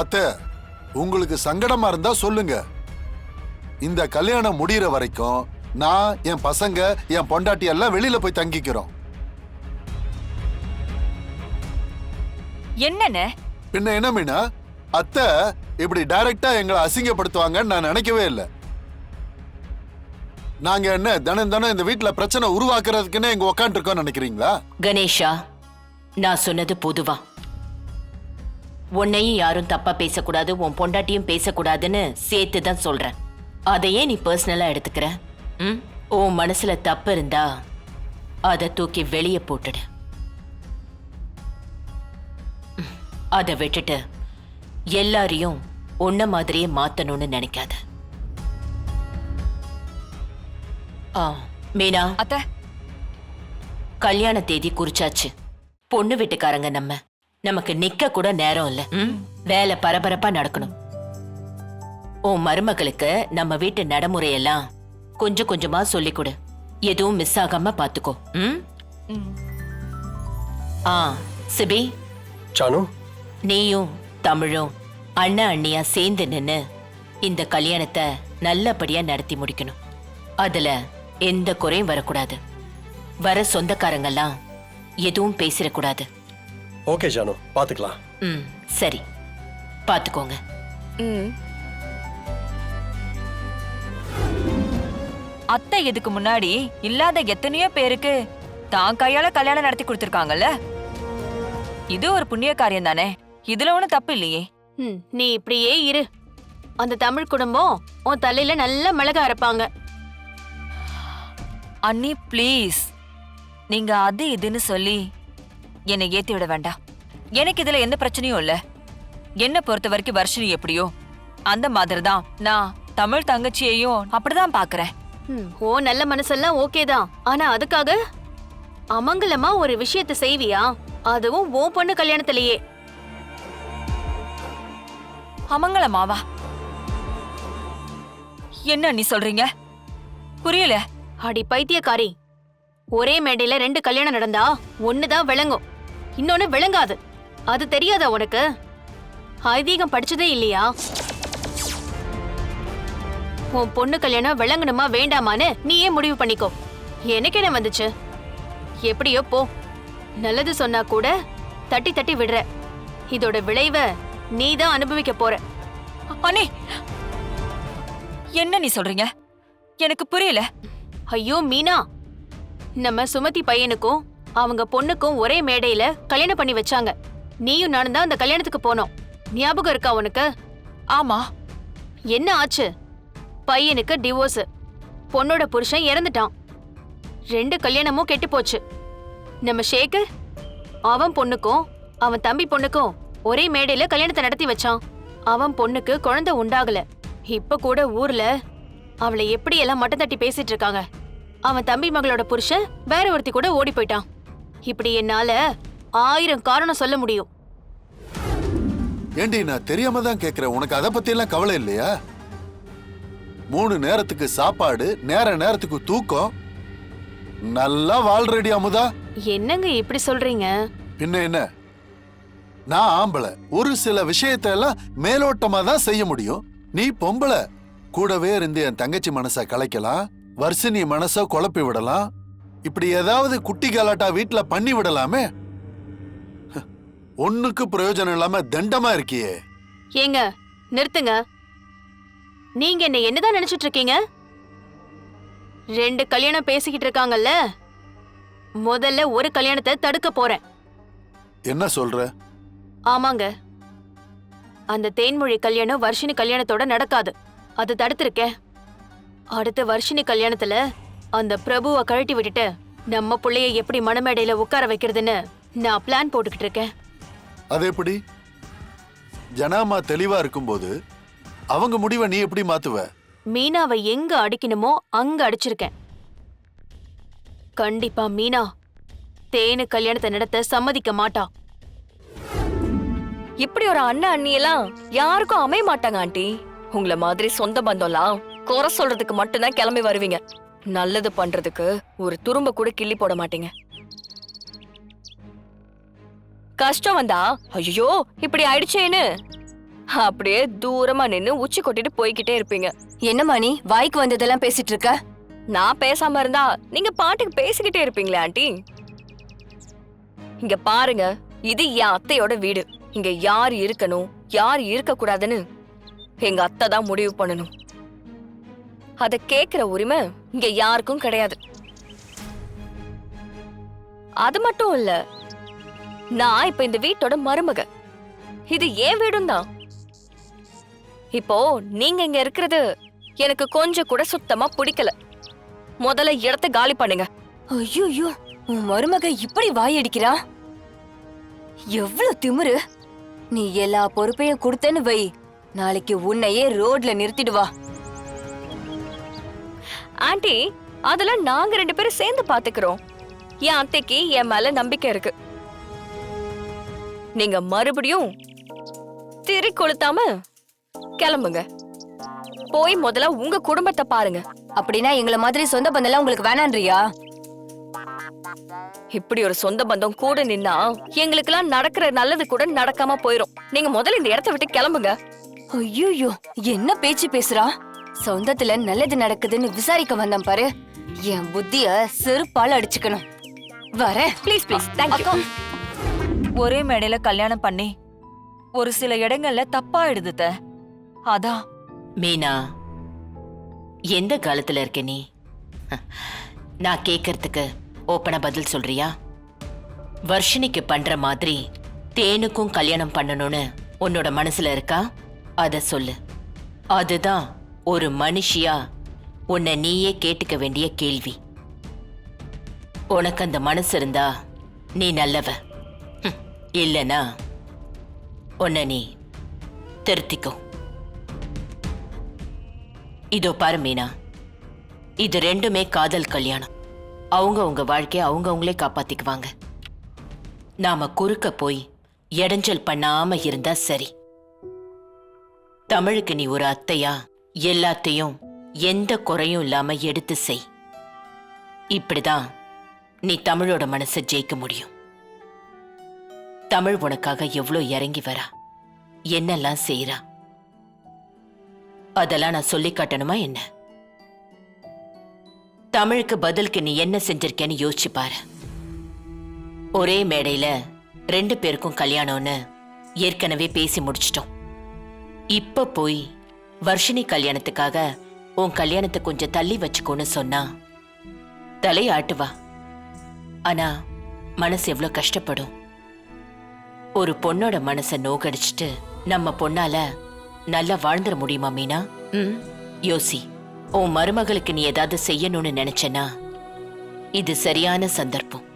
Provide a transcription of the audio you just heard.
அத்தை, உங்களுக்கு சங்கடமா இருந்தா சொல்லுங்க. இந்த கல்யாணம் முடியற வரைக்கும் நான், என் பசங்க, என் பொண்டாட்டி எல்லாம் வெளியில போய் தங்கிக்கிறோம். என்னன்னு? பின்ன என்ன மீனா, அத்தை இப்படி டைரக்டா எங்களை அசிங்கப்படுத்துவாங்கன்னு நான் நினைக்கவே இல்லை. நாங்க என்ன தினம் தினம் இந்த வீட்டுல பிரச்சனை உருவாக்குறதுக்குன்னு எங்க உக்காந்து இருக்கோம் நினைக்கிறீங்களா? கணேஷா, நான் சொன்னது பொதுவா. உன்னையும் யாரும் தப்பா பேசக்கூடாது, உன் பொண்டாட்டியும் பேசக்கூடாதுன்னு சேர்த்து தான் சொல்றேன். அதையே நீ பர்சனலா எடுத்துக்கிற. உன் மனசுல தப்பு இருந்தா அதை தூக்கி வெளியே போட்டுடு. அதை விட்டுட்டு எல்லாரையும் உன்ன மாதிரியே மாத்தணும்னு நினைக்காத. மீனா அத்தை, கல்யாண தேதி குறிச்சாச்சு. பொண்ணு வீட்டுக்காரங்க நமக்கு நிக்க கூட நேரம் இல்ல. வேலை பரபரப்பா நடக்கணும். உன் மருமகளுக்கு நம்ம வீட்டு நடைமுறையெல்லாம் கொஞ்சம் கொஞ்சமா சொல்லிக் கொடு. எதுவும் மிஸ் ஆகாம பாத்துக்கோ. சிபி, சானு, நீயும் தமிழும் அண்ணா அண்ணியா சேர்ந்து நின்னு இந்த கல்யாணத்தை நல்லபடியா நடத்தி முடிக்கணும். அதுல எந்த குறையும் வரக்கூடாது. வர சொந்தக்காரங்கெல்லாம் எதுவும் பேசிடக்கூடாது. ஓகே ஜானு, பாத்துக்கலாம். சரி, பாத்துக்கோங்க. அத்தை இதுக்கு முன்னாடி இல்லாத எத்தனையோ பேருக்கு தான் கையால கல்யாணம் நடத்தி கொடுத்திருக்காங்கல்ல. இது ஒரு புண்ணிய காரியம் தானே. இதுல ஒண்ணும் தப்பு இல்லையே. நீ இப்படியே இரு. அந்த தமிழ் குடும்பம் உன் தலையில நல்ல மிளகா அரைப்பாங்க. அண்ணி ப்ளீஸ், நீங்க அது இதுன்னு சொல்லி என்னை ஏத்தி விட வேண்டாம். எனக்கு இதுல எந்த பிரச்சனையும் இல்ல. என்ன பொறுத்த வரைக்கும் வர்ஷினி எப்படியோ அந்த மாதிரி தான் நான் தமிழ் தங்கச்சியையும் அப்படிதான் பாக்குறேன். ஓ நல்ல மனசெல்லாம் ஓகே தான். ஆனா அதுக்காக அமங்கலமா ஒரு விஷயத்தை செய்வியா? அதுவும் ஓ பொண்ணு கல்யாணத்திலேயே. அமங்கலமாவா? என்ன நீ சொல்றீங்க? புரியல. அடி பைத்தியக்காரி, ஒரே மேடையில 2 கல்யாணம் நடந்தா ஒண்ணுதான் விளங்கும், இன்னொன்னு விளங்காது. அது தெரியாதா உனக்கு? ஐதீகம் படிச்சதே இல்லையா? உன் பொண்ணு கல்யாணம் விளங்கணுமா வேண்டாமான்னு நீயே முடிவு பண்ணிக்கோ. எனக்கு என்ன வந்துச்சு? எப்படியோ போ. நல்லது சொன்னா கூட தட்டி தட்டி விடுற. இதோட விளைவை நீதான் அனுபவிக்க போற. அண்ணே, என்ன நீ சொல்றீங்க? எனக்கு புரியல. ஐயோ மீனா, நம்ம சுமதி பையனுக்கும் அவங்க பொண்ணுக்கும் ஒரே மேடையில கல்யாணம் பண்ணி வச்சாங்க. நீயும் நானும் தான் அந்த கல்யாணத்துக்கு போனோம். ஞாபகம் இருக்கா உனக்கு? ஆமா. என்ன ஆச்சு? பையனுக்கு டிவோர்ஸ். பொண்ணோட புருஷன் இறந்துட்டான். 2 கல்யாணமும் கெட்டு போச்சு. நம்ம சேகர் அவன் பொண்ணுக்கும் அவன் தம்பி பொண்ணுக்கும் ஒரே மேடையில கல்யாணத்தை நடத்தி வச்சான். அவன் பொண்ணுக்கு குழந்தை உண்டாகல. இப்ப கூட ஊர்ல அவளை எப்படி எல்லாம் மட்டம் தட்டி பேசிட்டு இருக்காங்க. அவன் தம்பி மகளோட புருஷன் வேற ஒருத்தி கூட ஓடி போயிட்டான். இப்படி என்னால 1000 காரணம் சொல்ல முடியும். ஏண்டி, நான் தெரியாம தான் கேக்குறேன். உனக்கு அதை பத்தி எல்லாம் கவலை இல்லையா? 3 நேரத்துக்கு சாப்பாடு, நேரத்துக்கு தூக்கம், நல்லா வாழ்றடி அமுதா. என்னங்க இப்படி சொல்றீங்க? பின்ன என்ன, நான் ஆம்பளை, ஒரு சில விஷயத்தை எல்லாம் மேலோட்டமா தான் செய்ய முடியும். நீ பொம்பளை, கூடவே இருந்து என் தங்கச்சி மனசை கலைக்கலாம், வர்ஷினி மனச குழப்பி விடலாம். இப்படி ஏதாவது குட்டி கலாட்டா வீட்டுல பண்ணி விடலாமே. ஒண்ணுக்கு பிரயோஜனம் இல்லாம தண்டமா இருக்கியே. ஏங்க நிறுத்துங்க. நீங்க என்னதான் நினைச்சிட்டு இருக்கீங்க? 2 கல்யாணம் பேசிக்கிட்டு இருக்காங்கல்ல, முதல்ல ஒரு கல்யாணத்தை தடுக்க போறேன். என்ன சொல்ற? ஆமாங்க, அந்த தேன்மொழி கல்யாணம் வர்ஷினி கல்யாணத்தோட நடக்காது. அது தடுத்திருக்கேன். அடுத்த வர்ஷினி கல்யாணத்துல அந்த பிரபுவை கழட்டி விட்டுட்டு நம்ம புள்ளைய எப்படி மணமேடையில உட்கார வைக்கிறதுன்னு நான் பிளான் போட்டுக்கிட்டு இருக்கேன். அது எப்படி? ஜனாமா தெளிவா இருக்கும்போது அவங்க முடிவை நீ எப்படி மாத்துவ? மீனாவை எங்க அடிக்கணுமோ அங்க அடிச்சிருக்கேன். கண்டிப்பா மீனா தேனு கல்யாணத்தை நடத்த சம்மதிக்க மாட்டா. இப்படி ஒரு அண்ணன் அண்ணியெல்லாம் யாருக்கும் அமைய மாட்டாங்க ஆண்டி. உங்கள மாதிரி சொந்த பந்தம்லாம் குறை சொல்றதுக்கு மட்டும்தான் கிளம்பி வருவீங்க. நல்லது பண்றதுக்கு ஒரு துரும்ப கூட கிள்ளி போட மாட்டீங்க. கஷ்டம் வந்தா ஐயோ இப்படி ஆயிடுச்சேன்னு அப்படியே தூரமா நின்னு உச்சி கொட்டிட்டு போய்கிட்டே இருப்பீங்க. என்னம்மா நீ வாய்க்கு வந்ததெல்லாம் பேசிட்டு இருக்க? நான் பேசாம இருந்தா நீங்க பாட்டுக்கு பேசிக்கிட்டே இருப்பீங்களே ஆண்டி. இங்க பாருங்க, இது என் அத்தையோட வீடு. இங்க யார் இருக்கணும் யார் இருக்க கூடாதுன்னு எங்க அத்தை தான் முடிவு பண்ணணும். அத கேக்குற உரிமை இங்க யாருக்கும் கிடையாது. அது மட்டும் இல்ல, நான் இப்ப இந்த வீட்டோட மருமக. இது ஏன் வீடும் தான். இப்போ நீங்க இங்க இருக்கிறது எனக்கு கொஞ்சம் கூட சுத்தமா பிடிக்கல. முதல்ல இடத்தை காலி பண்ணுங்க. ஐயோ, உன் மருமக இப்படி வாயடிக்கிறா? எவ்வளவு திமிரு! நீ எல்லா பொறுப்பையும் கொடுத்தேன்னு வை, நாளைக்கு உன்னையே ரோட்ல நிறுத்திடுவா. ஆண்டி, அதெல்லாம் நாங்க 2 பேரும் சேர்ந்து பாத்துக்கிறோம். என் அத்தைக்கு என் மேல நம்பிக்கை இருக்கு. நீங்க மறுபடியும் திரி கொளுத்தாம கிளம்புங்க. போய் முதல்ல உங்க குடும்பத்தை பாருங்க. அப்படின்னா எங்களை மாதிரி சொந்த பந்தெல்லாம் உங்களுக்கு வேணான்றியா? இப்படி ஒரு சொந்த பந்தம் கூட நின்னா எங்களுக்கெல்லாம் நடக்கிற நல்லது கூட நடக்காம போயிரும். நீங்க முதல்ல இந்த இடத்தை விட்டு கிளம்புங்க. ஐயோ, என்ன பேச்சு பேசுறா? சொந்தத்துல நல்லது நடக்குதுன்னு விசாரிக்க வந்தேன் பாரு. என் புத்திய செருப்பால அடிச்சுக்கணும். வரேன். Please please, thank you. ஒரே மேடையில கல்யாணம் பண்ணி ஒரு சில இடங்கள்ல தப்பா எடுதுத்த. அதான் மீனா, எந்த காலத்துல இருக்க நீ? நான் கேக்குறதுக்கு ஓப்பனா பதில் சொல்றியா? வர்ஷினிக்கு பண்ற மாதிரி தேனுக்கும் கல்யாணம் பண்ணணும்னு உன்னோட மனசுல இருக்கா? அத சொல்லு. அதுதான் ஒரு மனுஷியா உன்னை நீயே கேட்டுக்க வேண்டிய கேள்வி. உனக்கு அந்த மனசு இருந்தா நீ நல்லவ, இல்லனா உன்னை நீ திருத்திக்கோ. இதோ பாரு மீனா, இது 2மே காதல் கல்யாணம். அவங்க உங்க வாழ்க்கைய அவங்களே காப்பாத்திக்குவாங்க. நாம குறுக்க போய் இடைஞ்சல் பண்ணாம இருந்தா சரி. தமிழுக்கு நீ ஒரு அத்தையா எல்லாத்தையும் எந்த குறையும் இல்லாம எடுத்து செய். இப்படிதான் நீ தமிழோட மனசை ஜெயிக்க முடியும். தமிழ் உனக்காக எவ்வளோ இறங்கி வரா, என்னெல்லாம் செய்யறா, அதெல்லாம் நான் சொல்லி காட்டணுமா என்ன? தமிழுக்கு பதிலுக்கு நீ என்ன செஞ்சிருக்கேன்னு யோசிச்சு பாரு. ஒரே மேடையில 2 பேருக்கும் கல்யாணம்னு ஏற்கனவே பேசி முடிச்சிட்டோம். இப்ப போய் வர்ஷினி கல்யாணத்துக்காக உன் கல்யாணத்தை கொஞ்சம் தள்ளி வச்சுக்கோன்னு சொன்னா தலையாட்டுவா. ஆனா மனசு எவ்வளவு கஷ்டப்படும். ஒரு பொண்ணோட மனசை நோக்கடிச்சிட்டு நம்ம பொண்ணால நல்லா வாழ்ந்துட முடியுமா மீனா? யோசி. உன் மருமகளுக்கு நீ ஏதாவது செய்யணும்னு நினைச்சனா இது சரியான சந்தர்ப்பம்.